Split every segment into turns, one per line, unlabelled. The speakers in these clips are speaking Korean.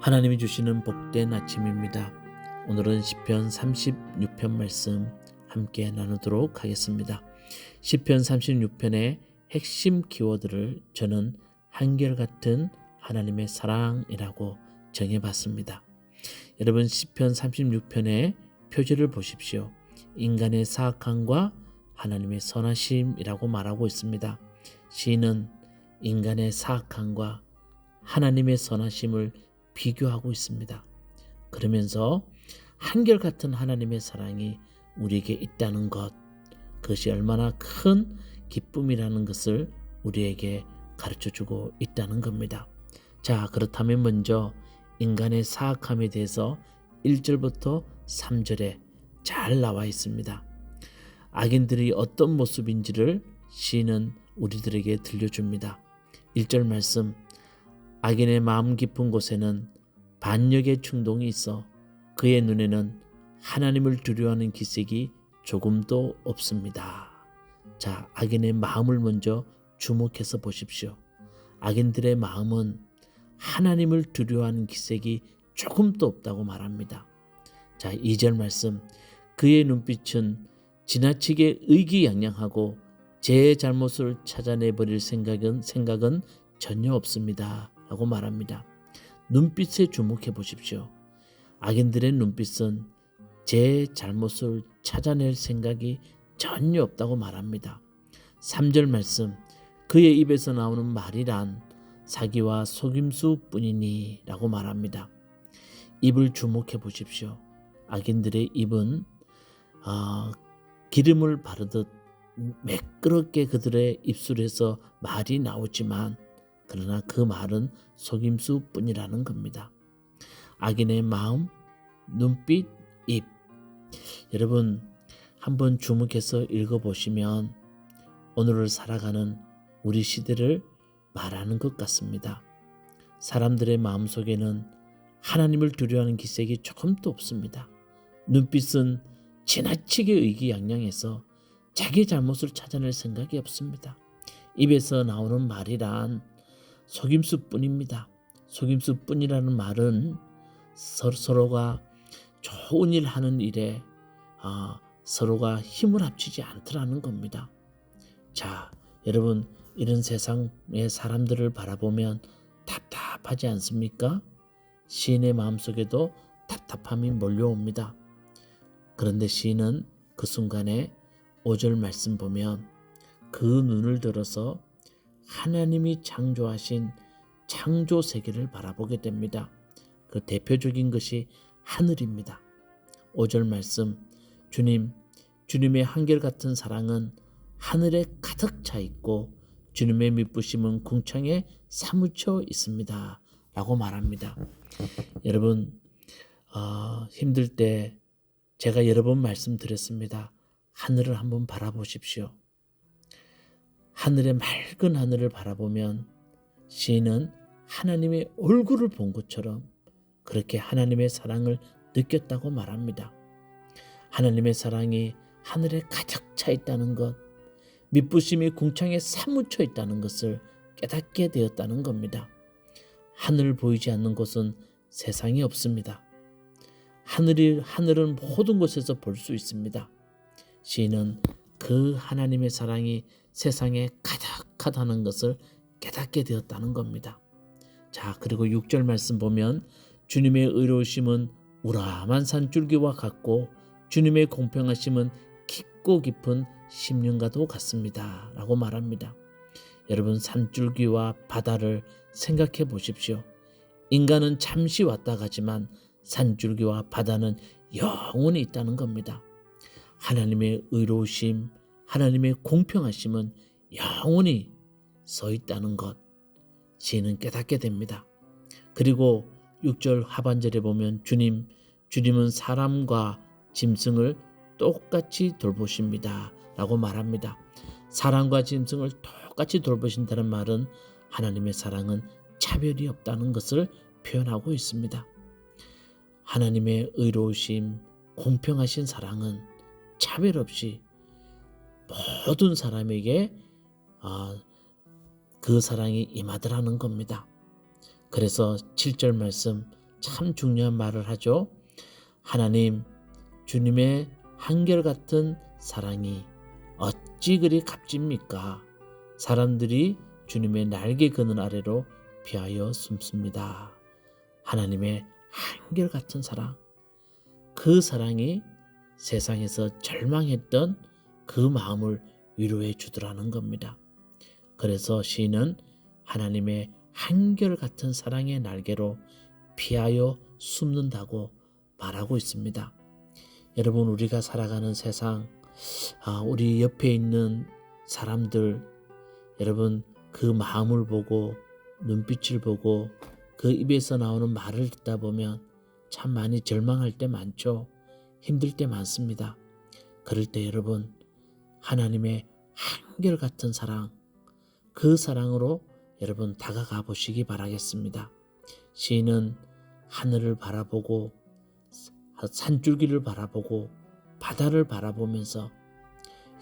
하나님이 주시는 복된 아침입니다. 오늘은 시편 36편 말씀 함께 나누도록 하겠습니다. 시편 36편의 핵심 키워드를 저는 한결같은 하나님의 사랑이라고 정해봤습니다. 여러분, 시편 36편의 표지를 보십시오. 인간의 사악함과 하나님의 선하심이라고 말하고 있습니다. 시인은 인간의 사악함과 하나님의 선하심을 비교하고 있습니다. 그러면서 한결같은 하나님의 사랑이 우리에게 있다는 것, 그것이 얼마나 큰 기쁨이라는 것을 우리에게 가르쳐주고 있다는 겁니다. 자, 그렇다면 먼저 인간의 사악함에 대해서 1절부터 3절에 잘 나와 있습니다. 악인들이 어떤 모습인지를 시인은 우리들에게 들려줍니다. 1절 말씀, 악인의 마음 깊은 곳에는 반역의 충동이 있어 그의 눈에는 하나님을 두려워하는 기색이 조금도 없습니다. 자, 악인의 마음을 먼저 주목해서 보십시오. 악인들의 마음은 하나님을 두려워하는 기색이 조금도 없다고 말합니다. 자, 2절 말씀, 그의 눈빛은 지나치게 의기양양하고 제 잘못을 찾아내버릴 생각은 전혀 없습니다 라고 말합니다. 눈빛에 주목해 보십시오. 악인들의 눈빛은 제 잘못을 찾아낼 생각이 전혀 없다고 말합니다. 3절 말씀, 그의 입에서 나오는 말이란 사기와 속임수 뿐이니 라고 말합니다. 입을 주목해 보십시오. 악인들의 입은 기름을 바르듯 매끄럽게 그들의 입술에서 말이 나오지만 그러나 그 말은 속임수 뿐이라는 겁니다. 악인의 마음, 눈빛, 입. 여러분, 한번 주목해서 읽어보시면 오늘을 살아가는 우리 시대를 말하는 것 같습니다. 사람들의 마음속에는 하나님을 두려워하는 기색이 조금도 없습니다. 눈빛은 지나치게 의기양양해서 자기 잘못을 찾아낼 생각이 없습니다. 입에서 나오는 말이란 속임수뿐입니다. 속임수뿐이라는 말은 서로가 좋은 일 하는 일에 서로가 힘을 합치지 않더라는 겁니다. 자, 여러분, 이런 세상의 사람들을 바라보면 답답하지 않습니까? 시인의 마음속에도 답답함이 몰려옵니다. 그런데 시인은 그 순간에 5절 말씀 보면 그 눈을 들어서 하나님이 창조하신 창조 세계를 바라보게 됩니다. 그 대표적인 것이 하늘입니다. 5절 말씀, 주님의 한결같은 사랑은 하늘에 가득 차 있고 주님의 미쁘심은 궁창에 사무쳐 있습니다 라고 말합니다. 여러분, 힘들 때 제가 여러 번 말씀드렸습니다. 하늘을 한번 바라보십시오. 하늘의 맑은 하늘을 바라보면 시인은 하나님의 얼굴을 본 것처럼 그렇게 하나님의 사랑을 느꼈다고 말합니다. 하나님의 사랑이 하늘에 가득 차 있다는 것, 미쁘심이 궁창에 사무쳐 있다는 것을 깨닫게 되었다는 겁니다. 하늘 보이지 않는 곳은 세상이 없습니다. 하늘은 모든 곳에서 볼 수 있습니다. 시인은 그 하나님의 사랑이 세상에 가득하다는 것을 깨닫게 되었다는 겁니다. 자, 그리고 6절 말씀 보면 주님의 의로우심은 우람한 산줄기와 같고 주님의 공평하심은 깊고 깊은 심령과도 같습니다 라고 말합니다. 여러분, 산줄기와 바다를 생각해 보십시오. 인간은 잠시 왔다 가지만 산줄기와 바다는 영원히 있다는 겁니다. 하나님의 의로우심, 하나님의 공평하심은 영원히 서 있다는 것, 시인은 깨닫게 됩니다. 그리고 6절 하반절에 보면 주님은 사람과 짐승을 똑같이 돌보십니다 라고 말합니다. 사람과 짐승을 똑같이 돌보신다는 말은 하나님의 사랑은 차별이 없다는 것을 표현하고 있습니다. 하나님의 의로우심, 공평하신 사랑은 차별 없이 모든 사람에게 그 사랑이 임하더라는 겁니다. 그래서 7절 말씀, 참 중요한 말을 하죠. 하나님, 주님의 한결같은 사랑이 어찌 그리 값집니까? 사람들이 주님의 날개 그늘 아래로 피하여 숨습니다. 하나님의 한결같은 사랑, 그 사랑이 세상에서 절망했던 그 마음을 위로해 주더라는 겁니다. 그래서 시인은 하나님의 한결같은 사랑의 날개로 피하여 숨는다고 말하고 있습니다. 여러분, 우리가 살아가는 세상, 우리 옆에 있는 사람들, 여러분 그 마음을 보고 눈빛을 보고 그 입에서 나오는 말을 듣다 보면 참 많이 절망할 때 많죠. 힘들 때 많습니다. 그럴 때 여러분, 하나님의 한결같은 사랑, 그 사랑으로 여러분 다가가 보시기 바라겠습니다. 시인은 하늘을 바라보고 산줄기를 바라보고 바다를 바라보면서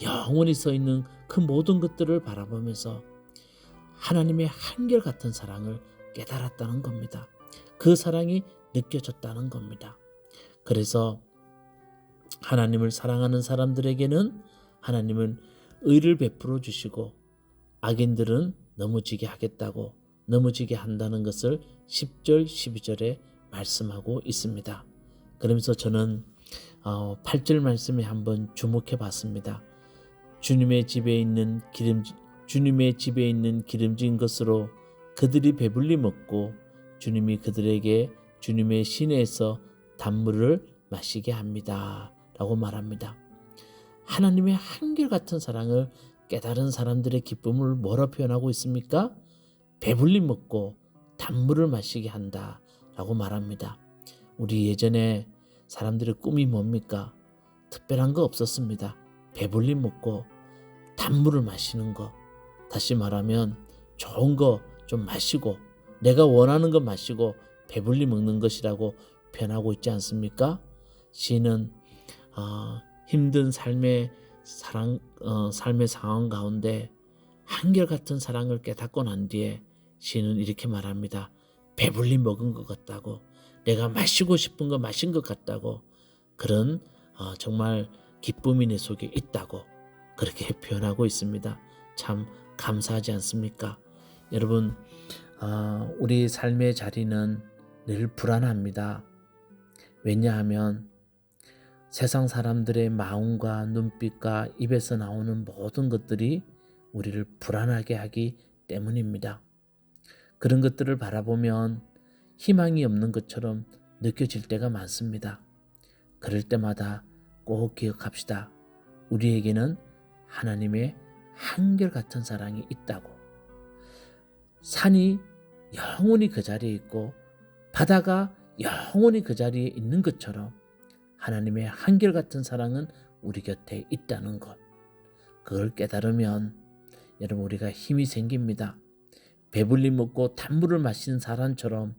영원히 서 있는 그 모든 것들을 바라보면서 하나님의 한결같은 사랑을 깨달았다는 겁니다. 그 사랑이 느껴졌다는 겁니다. 그래서 하나님을 사랑하는 사람들에게는 하나님은 의를 베풀어 주시고 악인들은 넘어지게 하겠다고, 넘어지게 한다는 것을 10절 12절에 말씀하고 있습니다. 그러면서 저는 8절 말씀에 한번 주목해 봤습니다. 주님의 집에 있는 기름진 것으로 그들이 배불리 먹고 주님이 그들에게 주님의 시내에서 단물을 마시게 합니다 라고 말합니다. 하나님의 한결같은 사랑을 깨달은 사람들의 기쁨을 뭐라 표현하고 있습니까? 배불리 먹고 단물을 마시게 한다 라고 말합니다. 우리 예전에 사람들의 꿈이 뭡니까? 특별한 거 없었습니다. 배불리 먹고 단물을 마시는 거, 다시 말하면 좋은 거 좀 마시고 내가 원하는 거 마시고 배불리 먹는 것이라고 표현하고 있지 않습니까? 시인은 힘든 삶의 상황 가운데 한결같은 사랑을 깨닫고 난 뒤에 시인은 이렇게 말합니다. 배불리 먹은 것 같다고, 내가 마시고 싶은 거 마신 것 같다고, 그런 정말 기쁨이 내 속에 있다고 그렇게 표현하고 있습니다. 참 감사하지 않습니까? 여러분, 우리 삶의 자리는 늘 불안합니다. 왜냐하면 세상 사람들의 마음과 눈빛과 입에서 나오는 모든 것들이 우리를 불안하게 하기 때문입니다. 그런 것들을 바라보면 희망이 없는 것처럼 느껴질 때가 많습니다. 그럴 때마다 꼭 기억합시다. 우리에게는 하나님의 한결같은 사랑이 있다고. 산이 영원히 그 자리에 있고 바다가 영원히 그 자리에 있는 것처럼 하나님의 한결같은 사랑은 우리 곁에 있다는 것, 그걸 깨달으면 여러분 우리가 힘이 생깁니다. 배불리 먹고 단물을 마시는 사람처럼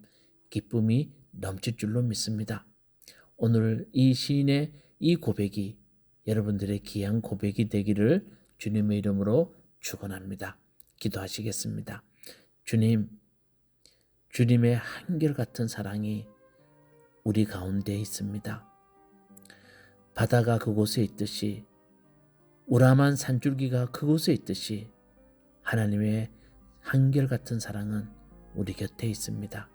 기쁨이 넘칠 줄로 믿습니다. 오늘 이 시인의 이 고백이 여러분들의 귀한 고백이 되기를 주님의 이름으로 축원합니다. 기도하시겠습니다. 주님, 주님의 한결같은 사랑이 우리 가운데 있습니다. 바다가 그곳에 있듯이, 우람한 산줄기가 그곳에 있듯이 하나님의 한결같은 사랑은 우리 곁에 있습니다.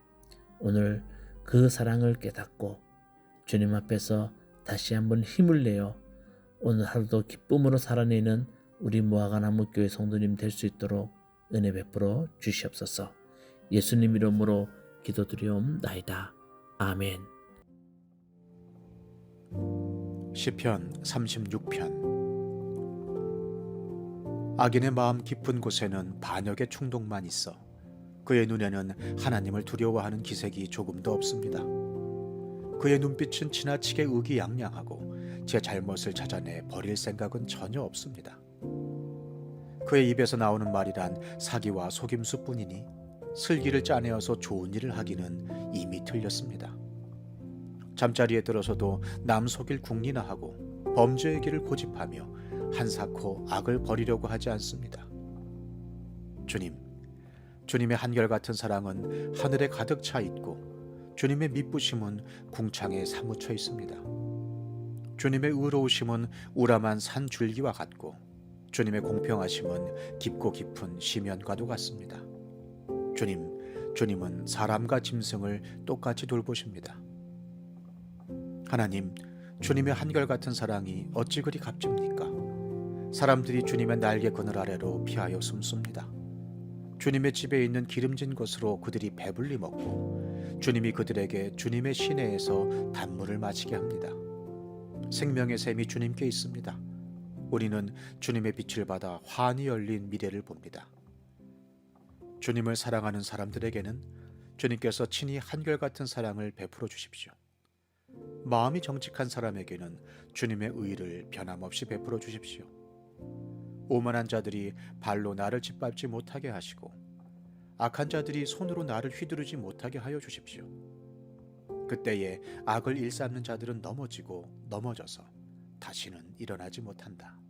오늘 그 사랑을 깨닫고 주님 앞에서 다시 한번 힘을 내어 오늘 하루도 기쁨으로 살아내는 우리 무화과나무 교회 성도님 될 수 있도록 은혜 베풀어 주시옵소서. 예수님 이름으로 기도드리옵나이다. 아멘.
시편 36편. 악인의 마음 깊은 곳에는 반역의 충동만 있어 그의 눈에는 하나님을 두려워하는 기색이 조금도 없습니다. 그의 눈빛은 지나치게 의기양양하고 제 잘못을 찾아내 버릴 생각은 전혀 없습니다. 그의 입에서 나오는 말이란 사기와 속임수뿐이니 슬기를 짜내어서 좋은 일을 하기는 이미 틀렸습니다. 잠자리에 들어서도 남 속일 궁리나 하고 범죄의 길을 고집하며 한사코 악을 버리려고 하지 않습니다. 주님의 한결같은 사랑은 하늘에 가득 차 있고 주님의 미쁘심은 궁창에 사무쳐 있습니다. 주님의 의로우심은 우람한 산 줄기와 같고 주님의 공평하심은 깊고 깊은 시면과도 같습니다. 주님은 사람과 짐승을 똑같이 돌보십니다. 하나님, 주님의 한결같은 사랑이 어찌 그리 값집니까? 사람들이 주님의 날개 그늘 아래로 피하여 숨습니다. 주님의 집에 있는 기름진 것으로 그들이 배불리 먹고 주님이 그들에게 주님의 시내에서 단물을 마시게 합니다. 생명의 샘이 주님께 있습니다. 우리는 주님의 빛을 받아 환히 열린 미래를 봅니다. 주님을 사랑하는 사람들에게는 주님께서 친히 한결같은 사랑을 베풀어 주십시오. 마음이 정직한 사람에게는 주님의 의를 변함없이 베풀어 주십시오. 오만한 자들이 발로 나를 짓밟지 못하게 하시고 악한 자들이 손으로 나를 휘두르지 못하게 하여 주십시오. 그때에 악을 일삼는 자들은 넘어지고 넘어져서 다시는 일어나지 못한다.